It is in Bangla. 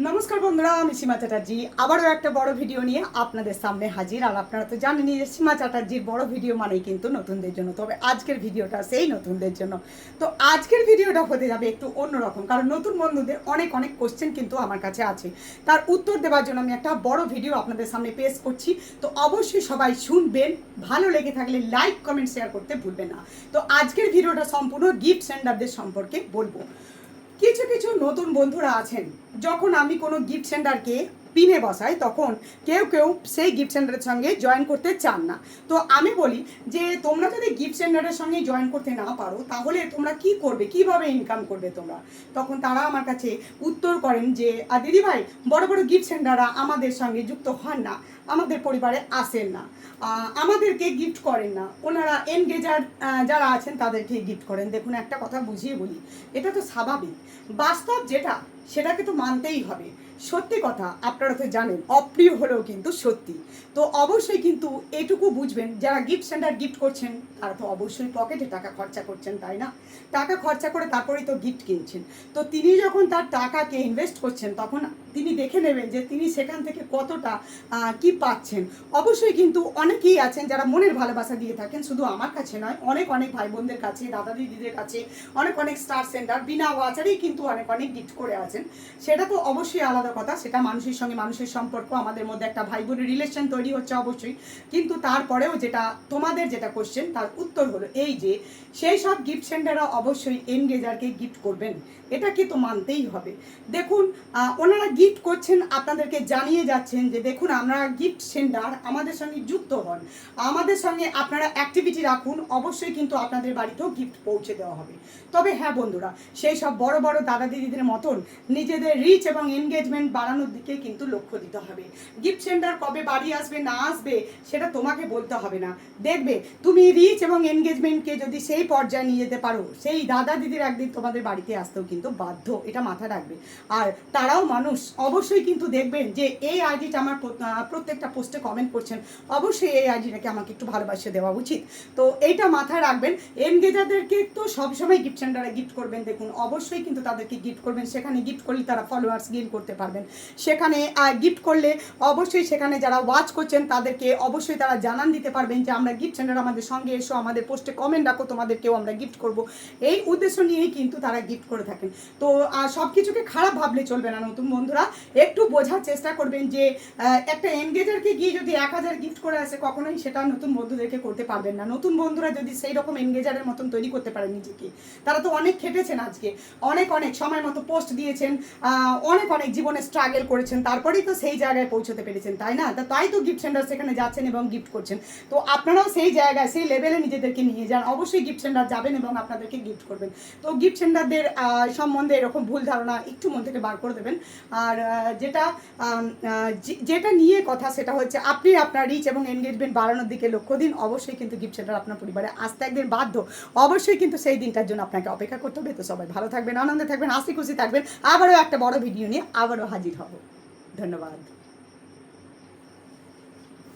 নমস্কার বন্ধুরা, আমি সীমা চ্যাটার্জি আবারও একটা বড় ভিডিও নিয়ে আপনাদের সামনে হাজির। আর আপনারা তো জানেনই যে সীমা চ্যাটার্জির বড় ভিডিও মানেই কিন্তু নতুনদের জন্য, তবে আজকের ভিডিওটা সেই নতুনদের জন্য। তো আজকের ভিডিওটা হতে যাবে একটু অন্যরকম, কারণ নতুন বন্ধুদের অনেক অনেক কোশ্চেন কিন্তু আমার কাছে আছে, তার উত্তর দেওয়ার জন্য আমি একটা বড় ভিডিও আপনাদের সামনে পেশ করছি। তো অবশ্যই সবাই শুনবেন, ভালো লেগে থাকলে লাইক কমেন্ট শেয়ার করতে ভুলবেন না। তো আজকের ভিডিওটা সম্পূর্ণ গিফট সেন্ডারদের সম্পর্কে বলবো। কিছু কিছু নতুন বন্ধুরা আছেন, যখন আমি কোনো গিফট সেন্টারকে পিনে বসাই তখন কেউ কেউ সেই গিফট সেন্টারের সঙ্গে জয়েন করতে চান না। তো আমি বলি যে তোমরা যদি গিফট সেন্টারের সঙ্গে জয়েন করতে না পারো তাহলে তোমরা কি করবে, কিভাবে ইনকাম করবে তোমরা? তখন তারা আমার কাছে উত্তর করেন যে দিদি ভাই, বড় বড় গিফট সেন্টাররা আমাদের সঙ্গে যুক্ত হন না, আমাদের পরিবারে আসেন না, আমাদেরকে গিফট করেন না, ওনারা এনগেজার যারা আছেন তাদেরকে গিফট করেন। দেখুন, একটা কথা বুঝিয়ে বলি, এটা তো স্বাভাবিক, বাস্তব যেটা সেটাকে তো মানতেই হবে। সত্যি কথা আপনারা তো জানেন, অপ্রিয় হলেও কিন্তু সত্যি। তো অবশ্যই কিন্তু এটুকু বুঝবেন, যারা গিফট সেন্টার গিফট করছেন তারা তো অবশ্যই পকেটে টাকা খরচা করছেন, তাই না? টাকা খরচা করে তারপরেই তো গিফট কিনছেন। তো তিনি যখন তার টাকাকে ইনভেস্ট করছেন তখন তিনি দেখে নেবেন যে তিনি সেখান থেকে কতটা কি পাচ্ছেন। অবশ্যই কিন্তু অনেকেই আছেন যারা মনের ভালোবাসা দিয়ে থাকেন, শুধু আমার কাছে নয়, অনেক অনেক ভাই বোনদের কাছে, দাদা দিদিদের কাছে, অনেক অনেক স্টার সেন্টার বিনা ওয়াচারেই কিন্তু অনেক অনেক গিফট করে আছেন। সেটা তো অবশ্যই আলাদা কথা, সেটা মানুষের সঙ্গে মানুষের সম্পর্ক, আমাদের মধ্যে একটা ভাই বোনের রিলেশন তৈরি হচ্ছে অবশ্যই। কিন্তু তারপরেও যেটা তোমাদের যেটা কোশ্চেন, তার উত্তর হলো এই যে সেই সব গিফট সেন্টাররা অবশ্যই এনগেজারকে গিফট করবেন, এটাকে তো মানতেই হবে। দেখুন, ওনারা গিফট করছেন, আপনাদেরকে জানিয়ে যাচ্ছেন যে দেখুন আমরা গিফট সেন্টার, আমাদের সঙ্গে যুক্ত হন, আমাদের সঙ্গে আপনারা অ্যাক্টিভিটি রাখুন, অবশ্যই কিন্তু আপনাদের বাড়িতেও গিফট পৌঁছে দেওয়া হবে। তবে হ্যাঁ বন্ধুরা, সেই সব বড় বড় দাদা দিদিদের মতন নিজেদের রিচ এবং এনগেজমেন্ট বাড়ানোর দিকে কিন্তু লক্ষ্য দিতে হবে। গিফট সেন্টার কবে বাড়ি আসবে না আসবে সেটা তোমাকে বলতে হবে না। দেখবে তুমি রিচ এবং এনগেজমেন্টকে যদি সেই পর্যায়ে নিয়ে যেতে পারো, সেই দাদা দিদির একদিন তোমাদের বাড়িতে আসতেও কিন্তু বাধ্য, এটা মাথায় রাখবে। আর তারাও মানুষ, অবশ্যই কিন্তু দেখবেন যে এই আইডিটা আমার প্রত্যেকটা পোস্টে কমেন্ট করছেন, অবশ্যই এই আইডিটাকে আমাকে একটু ভালোবাসা দেওয়া উচিত। তো এইটা মাথায় রাখবেন। এনগেজারদেরকে তো সবসময় গিফট সেন্টারে গিফট করবেন, দেখুন অবশ্যই কিন্তু তাদেরকে গিফট করবেন। সেখানে গিফট করলে তারা ফলোয়ার্স গেইন করতে পারবেন। সেখানে গিফট করলে অবশ্যই সেখানে যারা ওয়াচ করছেন তাদেরকে অবশ্যই তারা জানান দিতে পারবেন যে আমরা গিফট সেন্টার, আমাদের সঙ্গে এসো, আমাদের পোস্টে কমেন্ট রাখো, তোমাদেরকেও আমরা গিফট করব। এই উদ্দেশ্য নিয়েই কিন্তু তারা গিফট করে থাকেন। তো সব কিছুকে খারাপ ভাবলে চলবে না নতুন বন্ধুরা, একটু বোঝার চেষ্টা করবেন যে একটা এনগেজারকে গিয়ে যদি 1000 গিফট করে আসে, কখনোই সেটা নতুন বন্ধুদেরকে করতে পারবেন না। নতুন বন্ধুরা যদি সেই রকম এনগেজারের মতন তৈরি করতে পারে নিজেকে, তারা তো অনেক খেটেছেন, আজকে অনেক অনেক সময় মতো পোস্ট দিয়েছেন, অনেক অনেক জীবনে স্ট্রাগল করেছেন, তারপরেই তো সেই জায়গায় পৌঁছতে পেরেছেন, তাই না? তাই তো গিফট সেন্টার সেখানে যাচ্ছেন এবং গিফট করছেন। তো আপনারাও সেই জায়গায়, সেই লেভেলে নিজেদেরকে নিয়ে যান, অবশ্যই গিফট সেন্টার যাবেন এবং আপনাদেরকে গিফট করবেন। তো গিফট সেন্টারদের সম্বন্ধে এরকম ভুল ধারণা একটু মন থেকে বার করে দেবেন। আর যেটা নিয়ে কথা সেটা হচ্ছে আপনি আপনার রিচ এবং এনগেজমেন্ট বাড়ানোর দিকে লক্ষ্য দিন। অবশ্যই কিন্তু গিফট সেন্টার আপনার পরিবারে আসতে একদিন বাধ্য, অবশ্যই কিন্তু সেই দিনটার জন্য আপনাকে অপেক্ষা করতে হবে। তো সবাই ভালো থাকবেন, আনন্দে থাকবেন, হাসি খুশি থাকবেন। আবারও একটা বড় ভিডিও নিয়ে আবারও হাজির হব। ধন্যবাদ।